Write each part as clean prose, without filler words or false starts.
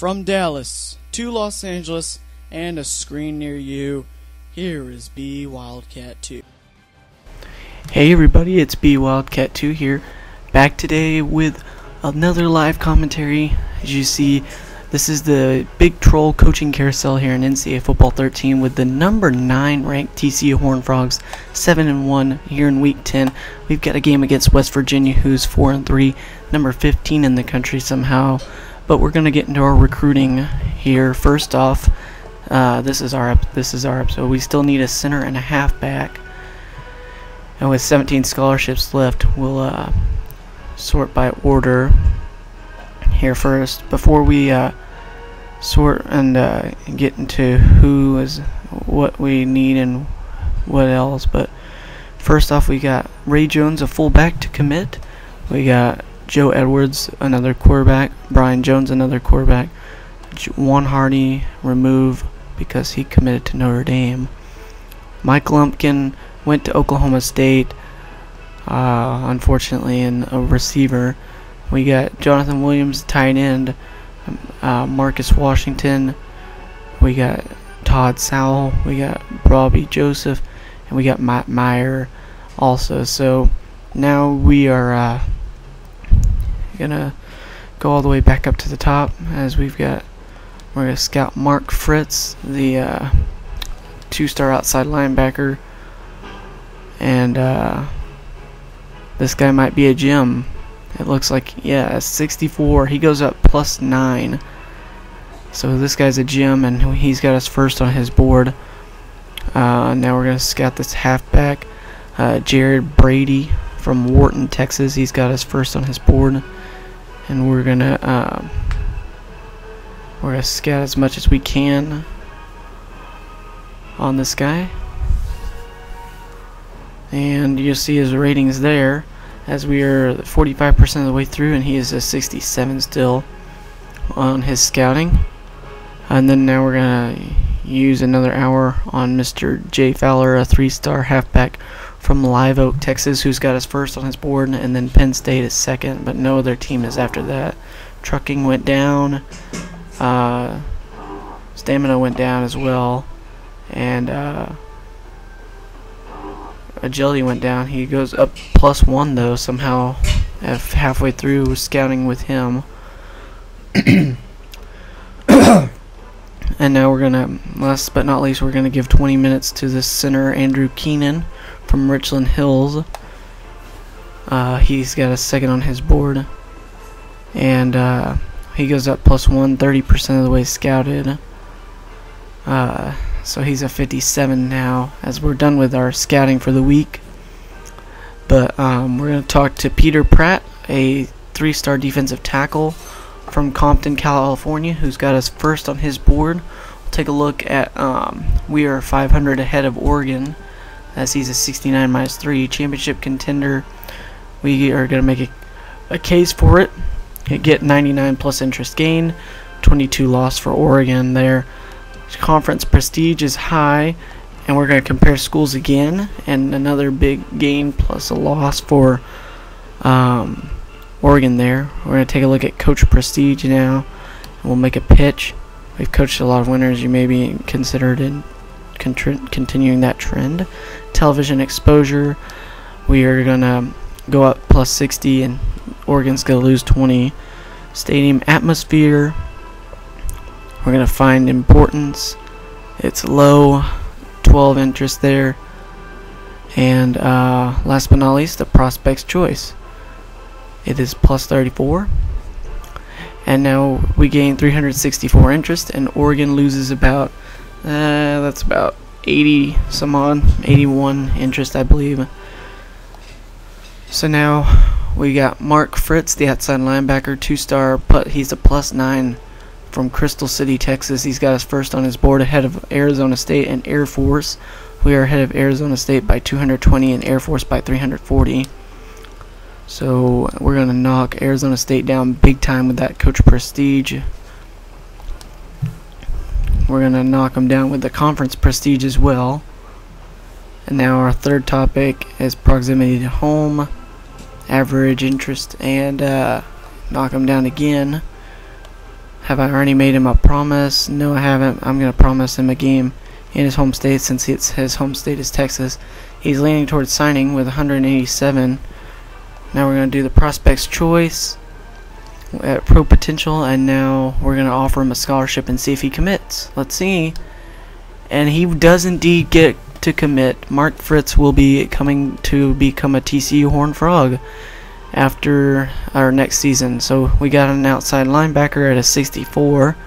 From Dallas to Los Angeles and a screen near you, here is B Wildcat 2. Hey everybody, it's B Wildcat 2 here, back today with another live commentary. As you see, this is the Big Troll coaching carousel here in NCAA Football 13 with the number 9 ranked TCU Horned Frogs, 7-1 here in Week 10. We've got a game against West Virginia, who's 4-3, number 15 in the country somehow. But we're gonna get into our recruiting here. First off, this is our episode. We still need a center and a halfback, and with 17 scholarships left, we'll sort by order here first before we sort and get into who is what we need and what else. But first off, we got Ray Jones, a fullback, to commit. We got Joe Edwards, another quarterback. Brian Jones, another quarterback. Juan Hardy, remove because he committed to Notre Dame. Mike Lumpkin went to Oklahoma State, unfortunately, in a receiver. We got Jonathan Williams, tight end. Marcus Washington. We got Todd Sowell. We got Robbie Joseph, and we got Matt Meyer also. So now we are gonna go all the way back up to the top, as we're gonna scout Mark Fritz, the 2-star outside linebacker, and this guy might be a gem. It looks like, yeah, 64. He goes up +9. So this guy's a gem, and he's got us first on his board. Now we're gonna scout this halfback, Jared Brady from Wharton, Texas. He's got us first on his board, and we're gonna scout as much as we can on this guy. And you'll see his ratings there, as we are 45% of the way through, and he is a 67 still on his scouting. And then now we're gonna use another hour on Mr. Jay Fowler, a 3-star halfback from Live Oak, Texas, who's got us first on his board, and then Penn State is second, but no other team is after that. Trucking went down, Stamina went down as well, and Agility went down. He goes up +1 though, somehow, halfway through scouting with him. And now we're gonna, last but not least, we're gonna give 20 minutes to this center, Andrew Keenan from Richland Hills. He's got a second on his board, and he goes up +1, 30% of the way scouted. So he's a 57 now, as we're done with our scouting for the week. But we're going to talk to Peter Pratt, a 3-star defensive tackle from Compton, California, who's got us first on his board. We'll take a look at, we are 500 ahead of Oregon, as he's a 69-3 championship contender. We are going to make a case for it. Get 99 plus interest gain, 22 loss for Oregon there. Conference prestige is high, and we're going to compare schools again, and another big gain plus a loss for Oregon there. We're going to take a look at coach prestige now, and we'll make a pitch. We've coached a lot of winners. You may be considered in continuing that trend. Television exposure, we are going to go up +60, and Oregon's going to lose 20. Stadium atmosphere, we're going to find importance. It's low, 12 interest there. And last but not least, the prospect's choice. It is +34. And now we gain 364 interest, and Oregon loses about, that's about 80 some odd, 81 interest, I believe. So now we got Mark Fritz, the outside linebacker, 2-star, but he's a +9 from Crystal City, Texas. He's got us first on his board, ahead of Arizona State and Air Force. We are ahead of Arizona State by 220 and Air Force by 340. So we're going to knock Arizona State down big time with that coach prestige. We're going to knock them down with the conference prestige as well. And now our third topic is proximity to home, average interest, and knock them down again. Have I already made him a promise? No, I haven't. I'm going to promise him a game in his home state, since his home state is Texas. He's leaning towards signing with 187. Now we're going to do the prospect's choice at pro potential, and now we're going to offer him a scholarship and see if he commits. Let's see. And he does indeed get to commit. Mark Fritz will be coming to become a TCU Horned Frog after our next season. So we got an outside linebacker at a 64.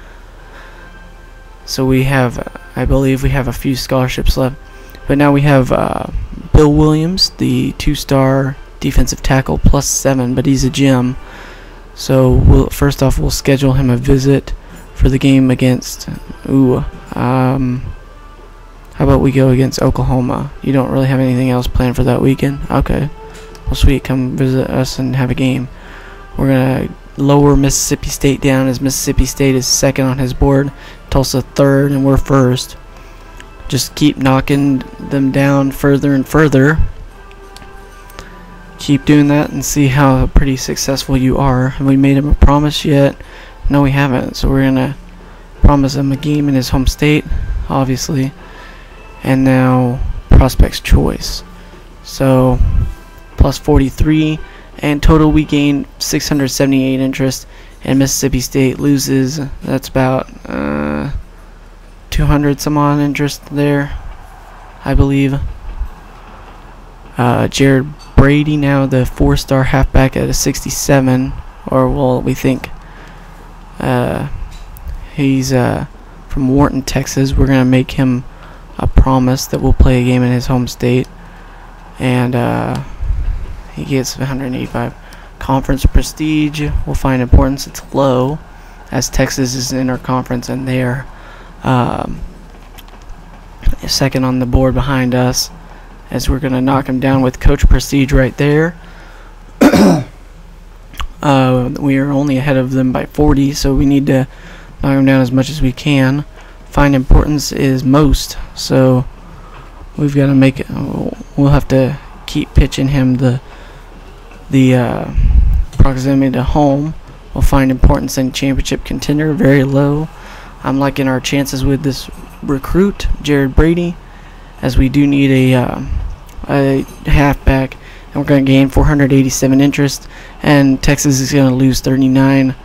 So we have, I believe we have a few scholarships left. But now we have Bill Williams, the 2-star defensive tackle, +7, but he's a gem. So first off, we'll schedule him a visit for the game against, how about we go against Oklahoma? You don't really have anything else planned for that weekend? Okay. Well, sweet. Come visit us and have a game. We're going to lower Mississippi State down, as Mississippi State is second on his board, Tulsa third, and we're first. Just keep knocking them down further and further. Keep doing that and see how pretty successful you are. Have we made him a promise yet? No, we haven't. So we're going to promise him a game in his home state, obviously. And now prospect's choice. So +43, and total we gain 678 interest, and Mississippi State loses. That's about 200 some odd interest there, I believe. Jared Brady, now the 4-star halfback, at a 67, or well, we think he's from Wharton, Texas. We're gonna make him a promise that we'll play a game in his home state, and he gets 185. Conference prestige, we'll find importance. It's low, as Texas is in our conference and they're second on the board behind us, as we're gonna knock him down with coach prestige right there. We are only ahead of them by 40, so we need to knock him down as much as we can. Find importance is most, so we've got to make it. We'll have to keep pitching him the proximity to home. We'll find importance in championship contender, very low. I'm liking our chances with this recruit, Jared Brady, as we do need a halfback, and we're going to gain 487 interest, and Texas is going to lose 39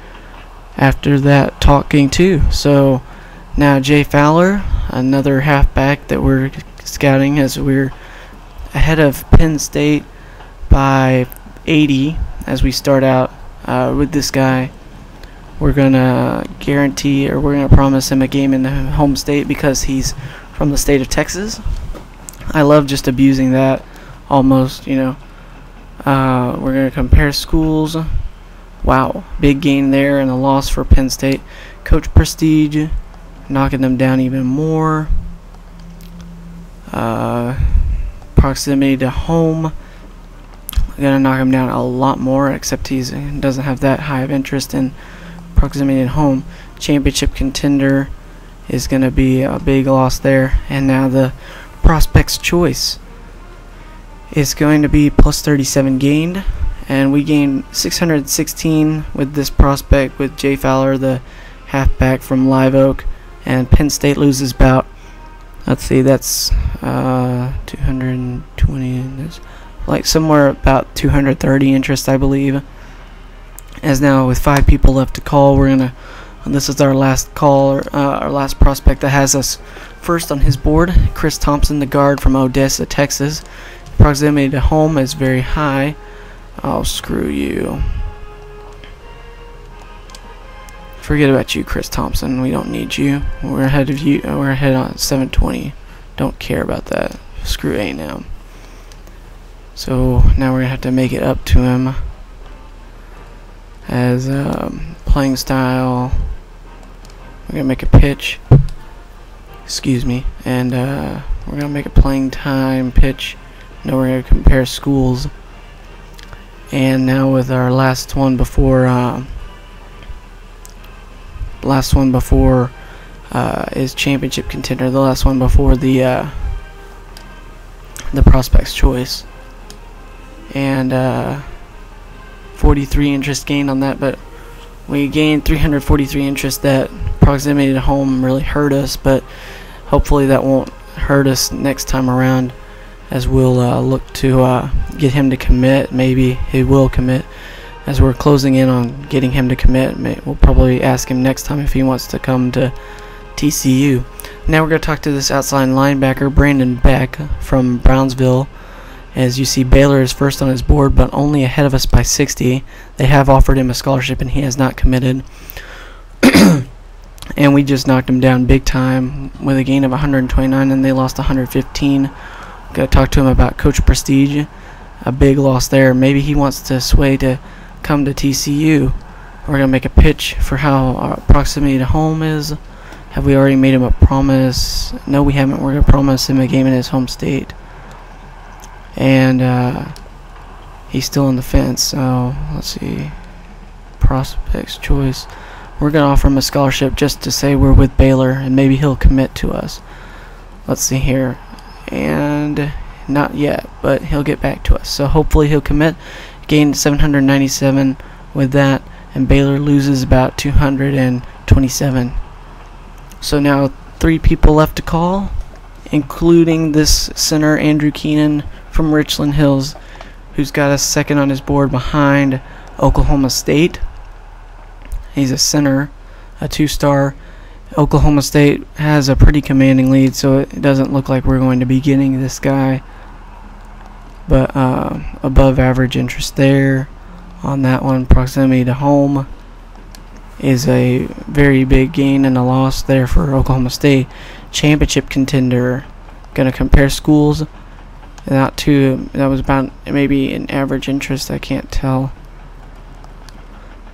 after that talking too. So now Jay Fowler, another halfback that we're scouting, as we're ahead of Penn State by 80 as we start out with this guy. We're going to guarantee, or we're going to promise him a game in the home state because he's from the state of Texas. I love just abusing that almost, you know. We're going to compare schools. Wow, big gain there and a loss for Penn State. Coach prestige, knocking them down even more. Proximity to home, gonna knock him down a lot more, except he doesn't have that high of interest in proximity to home. Championship contender is gonna be a big loss there, and now the prospect's choice is going to be +37 gained, and we gain 616 with this prospect with Jay Fowler, the halfback from Live Oak, and Penn State loses about, let's see, that's 220, and there's like somewhere about 230 interest, I believe. As now with 5 people left to call, we're gonna, this is our last call, our last prospect that has us first on his board, Chris Thompson, the guard from Odessa, Texas. Proximity to home is very high. Oh, screw you. Forget about you, Chris Thompson. We don't need you. We're ahead of you. We're ahead on 720. Don't care about that. Screw A&M. So now we're gonna have to make it up to him. As playing style, we're gonna make a pitch. Excuse me, and we're gonna make a playing time pitch. Now we're gonna compare schools. And now with our last one before is championship contender. The last one before the prospect's choice, and 43 interest gained on that. But We gained 343 interest. That proximity to home really hurt us, but hopefully that won't hurt us next time around, as we'll look to get him to commit. Maybe he will commit, as we're closing in on getting him to commit. We'll probably ask him next time if he wants to come to TCU. Now we're going to talk to this outside linebacker, Brandon Beck from Brownsville. As you see, Baylor is first on his board, but only ahead of us by 60. They have offered him a scholarship, and he has not committed. And we just knocked him down big time with a gain of 129, and they lost 115. Got to talk to him about Coach Prestige. A big loss there. Maybe he wants to sway to come to TCU. We're going to make a pitch for how our proximity to home is. Have we already made him a promise? No, we haven't. We're going to promise him a game in his home state. And he's still on the fence, so let's see. Prospects choice. We're going to offer him a scholarship just to say we're with Baylor, and maybe he'll commit to us. Let's see here. And not yet, but he'll get back to us. So hopefully he'll commit. Gained 797 with that, and Baylor loses about 227. So now 3 people left to call, including this center, Andrew Keenan from Richland Hills, who's got us second on his board behind Oklahoma State. He's a center, a 2-star. Oklahoma State has a pretty commanding lead, so it doesn't look like we're going to be getting this guy. But above average interest there on that one. Proximity to home is a very big gain and a loss there for Oklahoma State. Championship contender. Gonna compare schools. Not too. That was about maybe an average interest. I can't tell.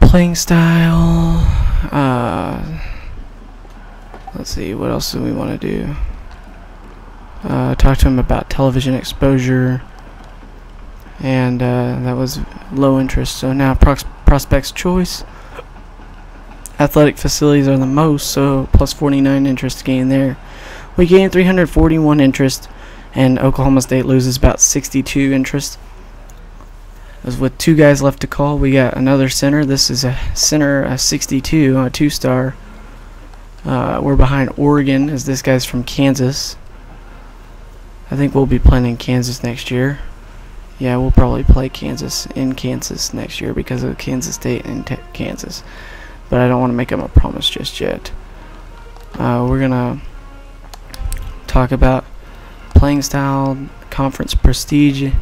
Playing style. Let's see. What else do we want to do? Talk to him about television exposure. And that was low interest. So now prospects choice. Athletic facilities are the most, so plus 49 interest gain there. We gained 341 interest, and Oklahoma State loses about 62 interest. As with 2 guys left to call, we got another center. This is a center, a 62, a 2-star. We're behind Oregon, as this guy's from Kansas. I think we'll be playing in Kansas next year. Yeah, we'll probably play in Kansas next year because of Kansas State and Kansas. But I don't want to make him a promise just yet. We're going to talk about playing style, conference prestige.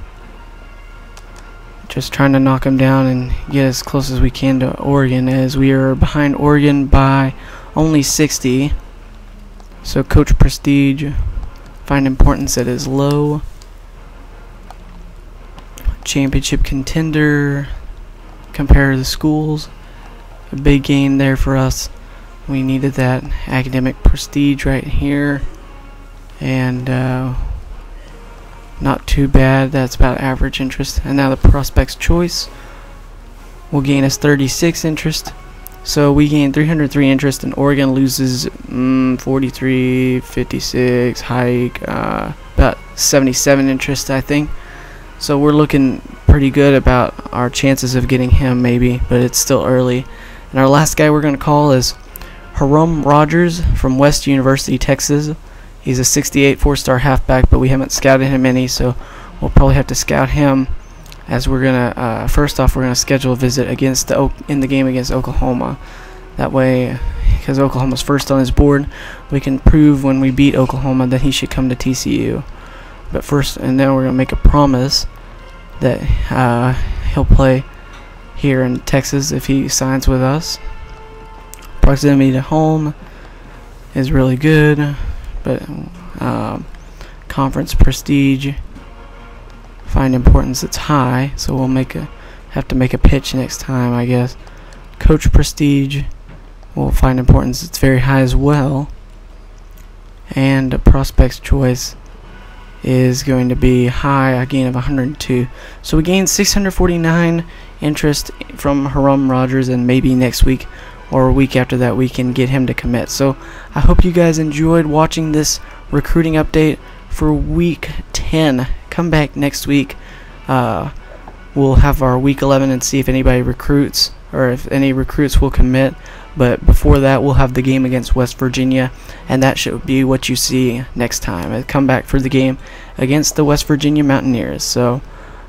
Just trying to knock him down and get as close as we can to Oregon, as we are behind Oregon by only 60. So Coach Prestige, find importance that is low. Championship contender, compare the schools. A big gain there for us. We needed that academic prestige right here, and not too bad. That's about average interest. And now the prospects choice will gain us 36 interest. So we gain 303 interest, and Oregon loses 43, 56, hike, about 77 interest, I think. So we're looking pretty good about our chances of getting him, maybe, but it's still early. And our last guy we're going to call is Harum Rogers from West University, Texas. He's a 68 4-star halfback, but we haven't scouted him any, so we'll probably have to scout him. As we're gonna first off, we're gonna schedule a visit against in the game against Oklahoma. That way, because Oklahoma's first on his board, we can prove when we beat Oklahoma that he should come to TCU. But first, and then we're gonna make a promise that he'll play here in Texas if he signs with us. Proximity to home is really good, but conference prestige, find importance that's high, so we'll have to make a pitch next time, I guess. Coach prestige, we'll find importance that's very high as well. And prospects choice is going to be high, a gain of 102. So we gained 649 interest from Harum Rogers, and maybe next week or a week after that we can get him to commit. So I hope you guys enjoyed watching this recruiting update for week 10. Come back next week. We'll have our week 11 and see if anybody recruits or if any recruits will commit. But before that, we'll have the game against West Virginia, and that should be what you see next time. I come back for the game against the West Virginia Mountaineers. So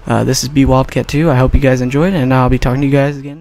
this is B Wildcat 2. I hope you guys enjoyed, and I'll be talking to you guys again.